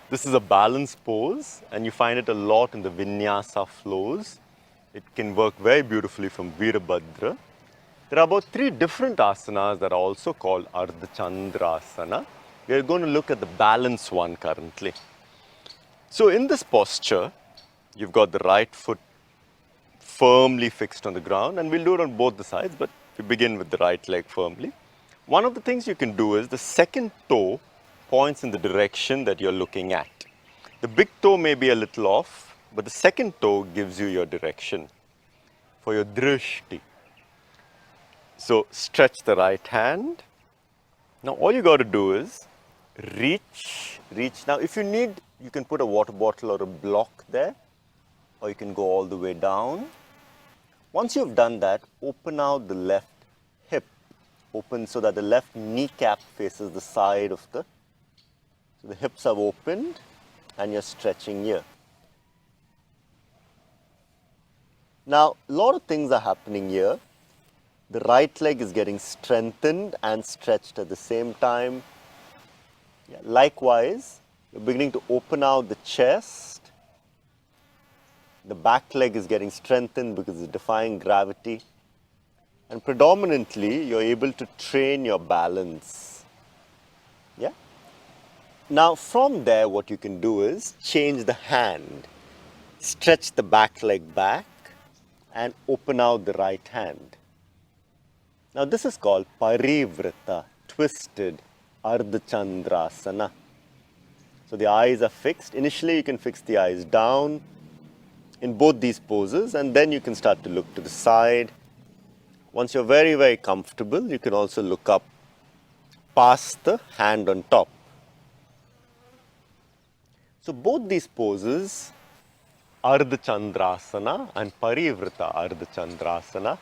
This is a balance pose, and you find it a lot in the vinyasa flows. It can work very beautifully from Virabhadra. There are about 3 different asanas that are also called ARDHA. We are going to look at the balance one currently. So in this posture, you've got the right foot firmly fixed on the ground, and we'll do it on both the sides, but we begin with the right leg firmly. One of the things you can do is the second toe points in the direction that you're looking at. The big toe may be a little off, but the second toe gives you your direction for your drishti. So stretch the right hand. Now all you got to do is reach. Now if you need, you can put a water bottle or a block there, or you can go all the way down. Once you've done that, open out the left hip. Open so that the left kneecap faces the side of the, so the hips have opened and you're stretching here. Now, a lot of things are happening here. The right leg is getting strengthened and stretched at the same time. Yeah, likewise, you're beginning to open out the chest. The back leg is getting strengthened because it's defying gravity. And predominantly, you're able to train your balance. Yeah? Now, from there, what you can do is change the hand. Stretch the back leg back and open out the right hand. Now, this is called parivrita, twisted ARDHA. So the eyes are fixed. Initially, you can fix the eyes down in both these poses, and then you can start to look to the side. Once you're very, very comfortable, you can also look up past the hand on top. So both these poses, ARDHA and Parivrita ARDHA,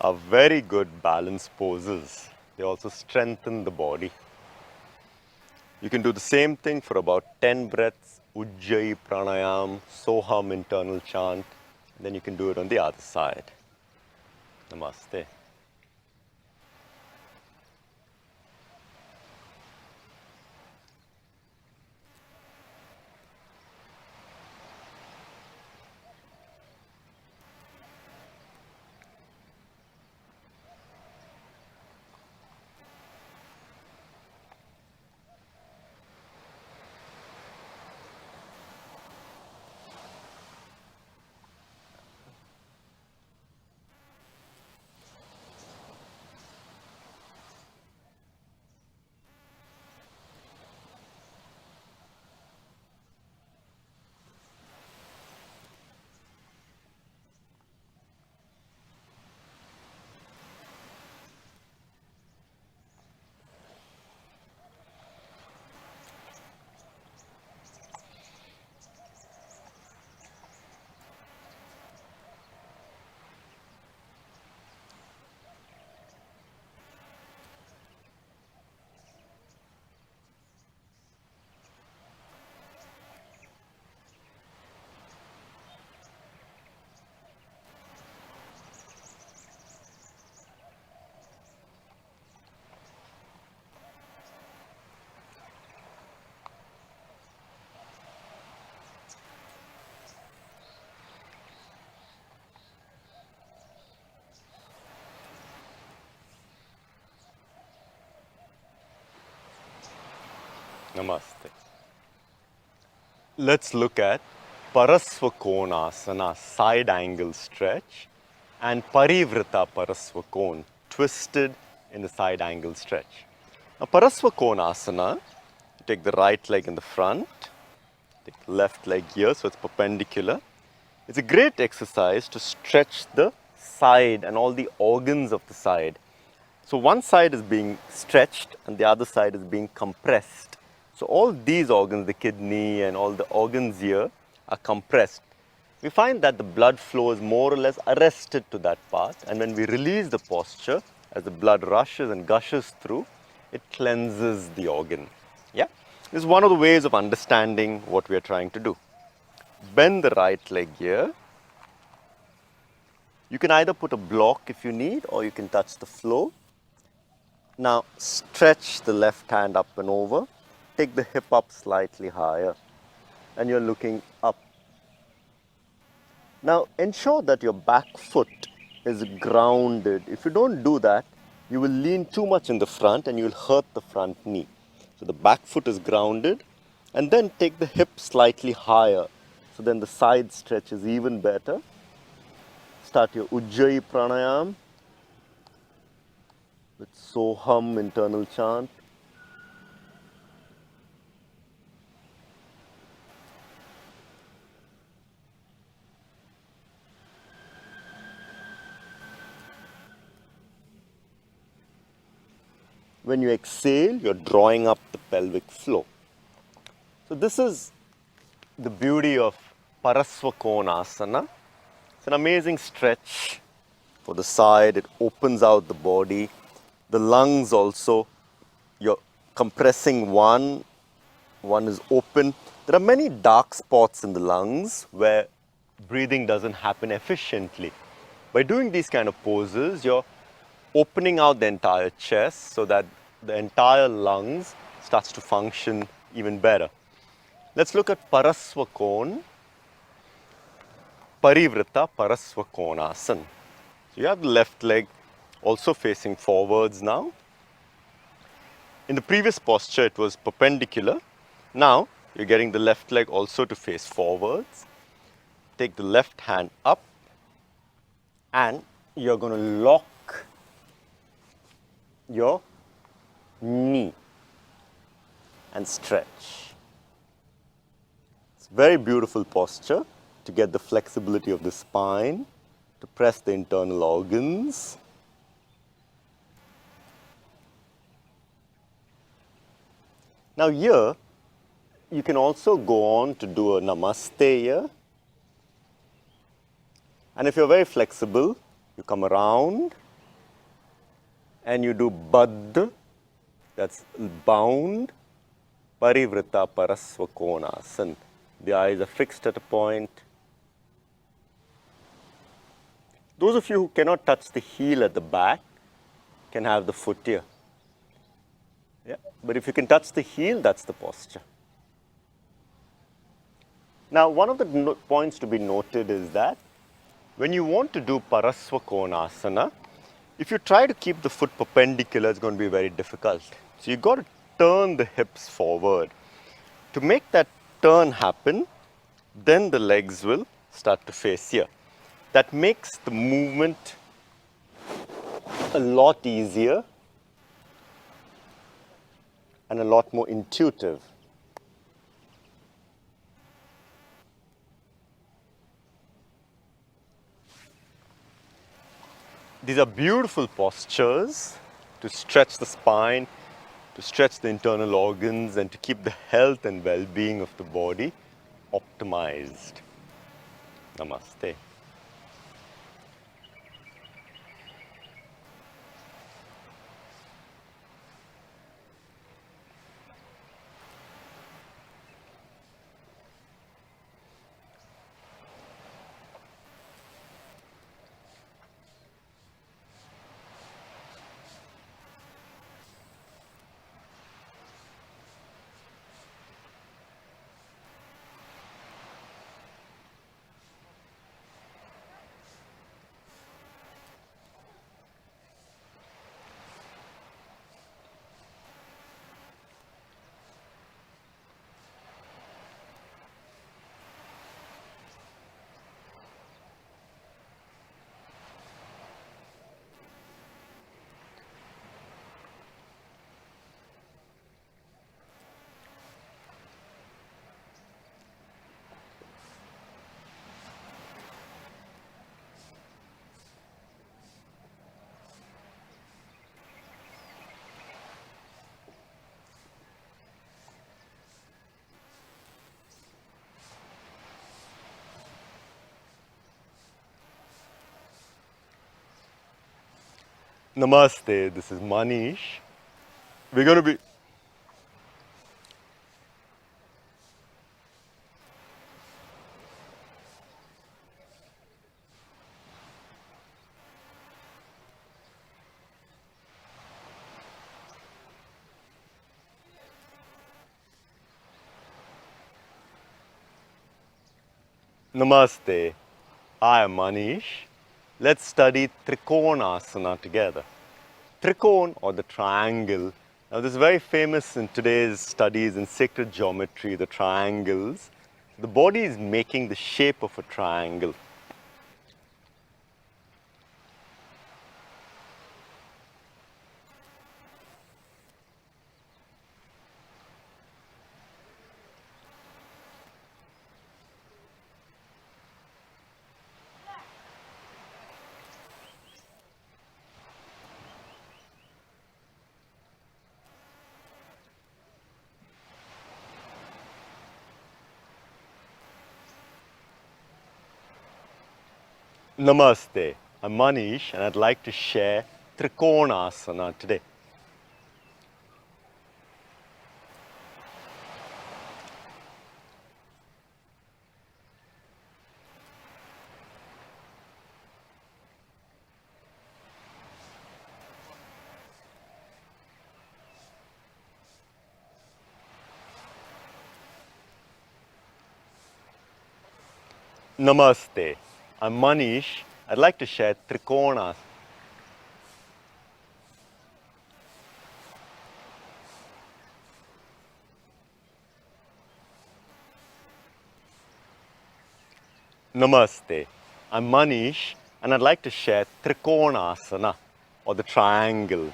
are very good balance poses. They also strengthen the body. You can do the same thing for about 10 breaths, Ujjayi Pranayam, Soham internal chant, and then you can do it on the other side. Namaste. Namaste. Let's look at Parasvakonasana, side angle stretch, and Parivrita Parasvakon, twisted in the side angle stretch. Now, Parasvakonasana, you take the right leg in the front, take the left leg here so it's perpendicular. It's a great exercise to stretch the side and all the organs of the side. So one side is being stretched and the other side is being compressed. So all these organs, the kidney and all the organs here, are compressed. We find that the blood flow is more or less arrested to that part, and when we release the posture, as the blood rushes and gushes through, it cleanses the organ. Yeah? This is one of the ways of understanding what we are trying to do. Bend the right leg here. You can either put a block if you need, or you can touch the floor. Now stretch the left hand up and over. Take the hip up slightly higher. and you're looking up. Now ensure that your back foot is grounded. If you don't do that, you will lean too much in the front and you will hurt the front knee. So the back foot is grounded, and then take the hip slightly higher. So then the side stretch is even better. Start your Ujjayi pranayam with Soham internal chant. When you exhale, you're drawing up the pelvic floor. So this is the beauty of Parasvakonasana. It's an amazing stretch for the side. It opens out the body. The lungs also, you're compressing one is open. There are many dark spots in the lungs where breathing doesn't happen efficiently. By doing these kind of poses, you're opening out the entire chest so that the entire lungs starts to function even better. Let's look at Parasvakon, Parivrita Parasvakonasana. So you have the left leg also facing forwards now. In the previous posture, it was perpendicular. Now, you're getting the left leg also to face forwards. Take the left hand up and you're going to lock your knee and stretch. It's a very beautiful posture to get the flexibility of the spine, to press the internal organs. Now here, you can also go on to do a namaste here. And if you're very flexible, you come around and you do baddha, that's bound, parivrita parasvakonasana. The eyes are fixed at a point. Those of you who cannot touch the heel at the back can have the foot here. Yeah. But if you can touch the heel, that's the posture. Now, one of the points to be noted is that when you want to do Parasvakonasana, if you try to keep the foot perpendicular, it's going to be very difficult. So you've got to turn the hips forward. To make that turn happen, then the legs will start to face here. That makes the movement a lot easier and a lot more intuitive. These are beautiful postures to stretch the spine, to stretch the internal organs, and to keep the health and well-being of the body optimized. Namaste. Namaste, this is Manish. We're going to be Namaste. I am Manish. Let's study Trikonasana together. Trikon or the triangle. Now this is very famous in today's studies in sacred geometry, the triangles. The body is making the shape of a triangle. Namaste. I'm Manish and I'd like to share Trikonasana today. Namaste. I'm Manish. I'd like to share Trikonasana. Namaste. I'm Manish and I'd like to share Trikonasana or the triangle.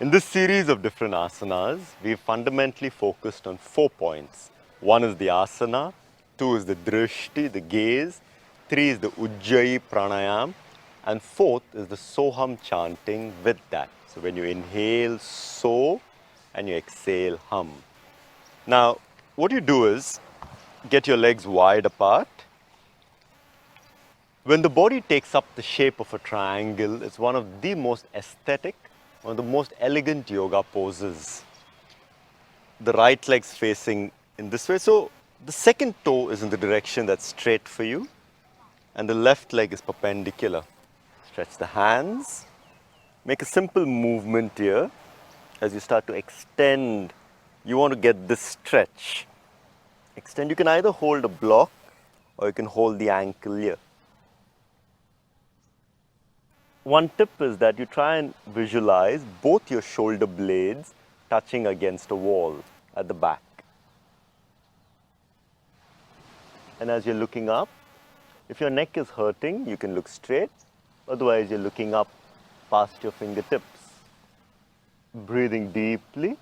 In this series of different asanas, we've fundamentally focused on 4 points. One is the asana, 2 is the drishti, the gaze, 3 is the ujjayi pranayam, and 4th is the soham chanting with that. So when you inhale, so, and you exhale, hum. Now, what you do is get your legs wide apart. When the body takes up the shape of a triangle, it's one of the most aesthetic, one of the most elegant yoga poses. The right leg's facing in this way. So the second toe is in the direction that's straight for you, and the left leg is perpendicular. Stretch the hands. Make a simple movement here. As you start to extend, you want to get this stretch. Extend. You can either hold a block or you can hold the ankle here. One tip is that you try and visualize both your shoulder blades touching against a wall at the back. And as you're looking up, if your neck is hurting, you can look straight. Otherwise, you're looking up past your fingertips. Breathing deeply.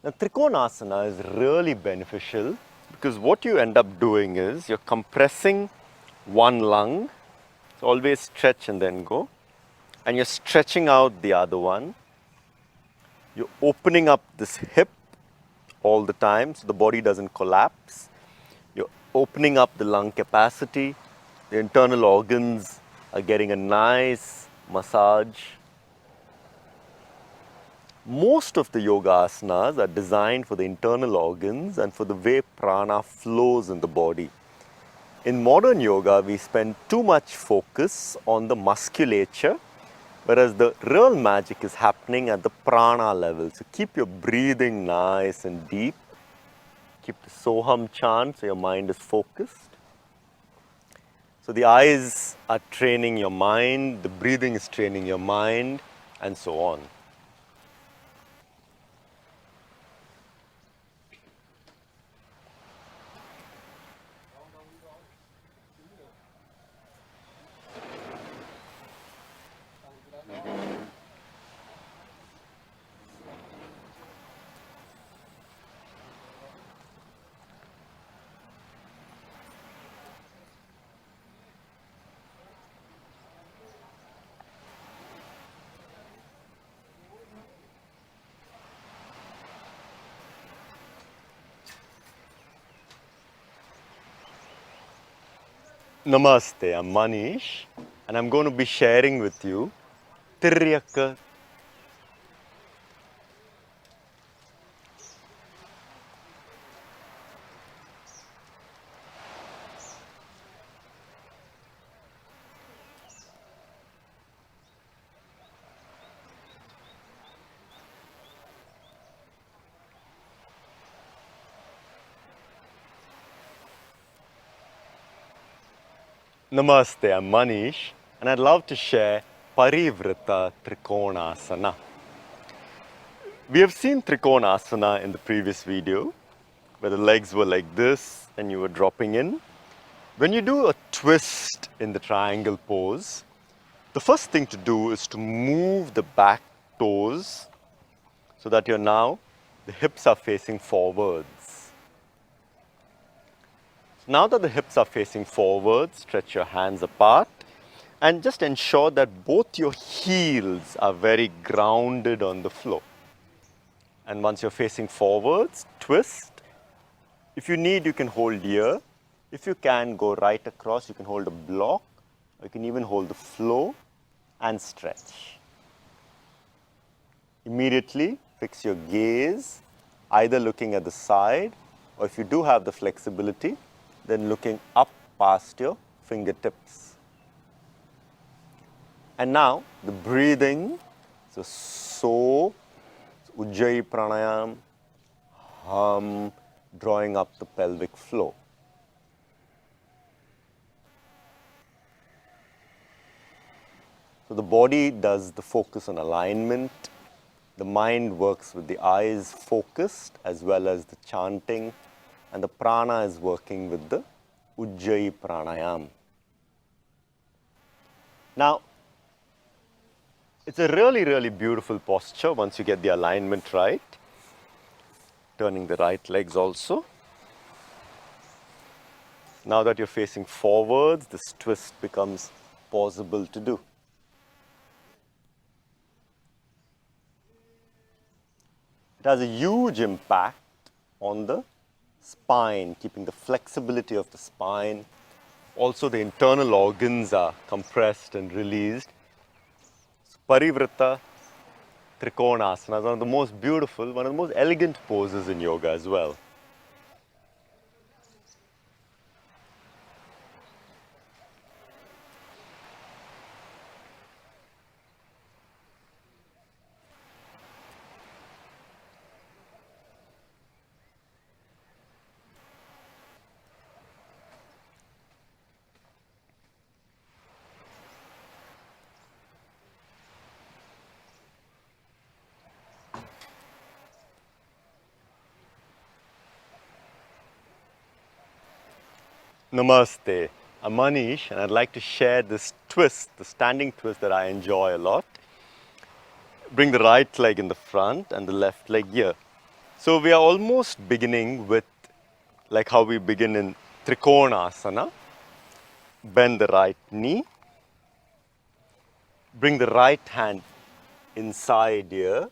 Now, Trikonasana is really beneficial because what you end up doing is you're compressing one lung. So always stretch and then go. And you're stretching out the other one. You're opening up this hip all the time so the body doesn't collapse. You're opening up the lung capacity. The internal organs are getting a nice massage. Most of the yoga asanas are designed for the internal organs and for the way prana flows in the body. In modern yoga, we spend too much focus on the musculature, whereas the real magic is happening at the prana level. So keep your breathing nice and deep. Keep the soham chant so your mind is focused. So the eyes are training your mind, the breathing is training your mind, and so on. Namaste, I'm Manish, and I'm going to be sharing with you Tiryaka. Namaste, I'm Manish, and I'd love to share Parivrita Trikonasana. We have seen Trikonasana in the previous video, where the legs were like this and you were dropping in. When you do a twist in the triangle pose, the first thing to do is to move the back toes so that the hips are facing forwards. Now that the hips are facing forward, stretch your hands apart and just ensure that both your heels are very grounded on the floor. And once you're facing forwards, twist. If you need, you can hold here. If you can, go right across. You can hold a block, or you can even hold the floor and stretch. Immediately fix your gaze, either looking at the side, or if you do have the flexibility, then looking up past your fingertips. And now the breathing, so Ujjayi pranayam, hum, drawing up the pelvic floor. So the body does the focus on alignment, the mind works with the eyes focused as well as the chanting, and the prana is working with the Ujjayi pranayam. Now, it's a really, really beautiful posture once you get the alignment right. Turning the right legs also. Now that you're facing forwards, this twist becomes possible to do. It has a huge impact on the spine, keeping the flexibility of the spine. Also, the internal organs are compressed and released. So, Parivrita Trikonasana is one of the most beautiful, one of the most elegant poses in yoga as well. Namaste, I'm Manish, and I'd like to share this twist, the standing twist that I enjoy a lot. Bring the right leg in the front and the left leg here. So we are almost beginning with like how we begin in Trikonasana. Bend the right knee. Bring the right hand inside here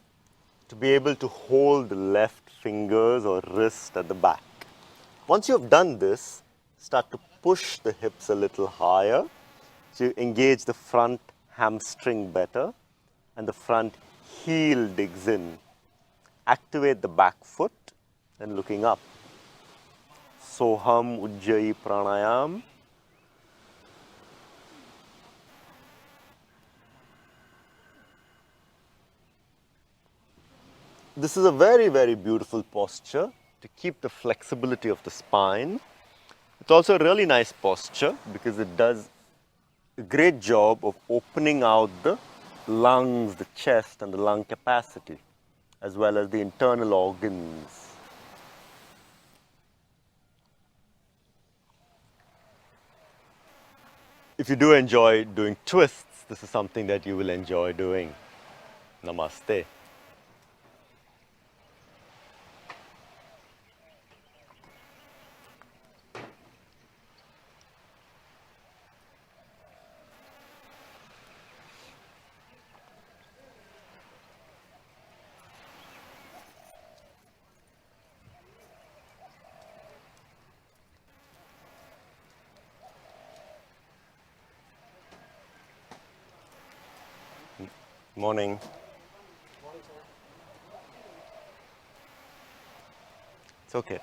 to be able to hold the left fingers or wrist at the back. Once you have done this, start to push the hips a little higher. So you engage the front hamstring better and the front heel digs in. Activate the back foot and looking up. Soham Ujjayi pranayam. This is a very, very beautiful posture to keep the flexibility of the spine. It's also a really nice posture because it does a great job of opening out the lungs, the chest and the lung capacity, as well as the internal organs. If you do enjoy doing twists, this is something that you will enjoy doing. Namaste. Morning. It's okay.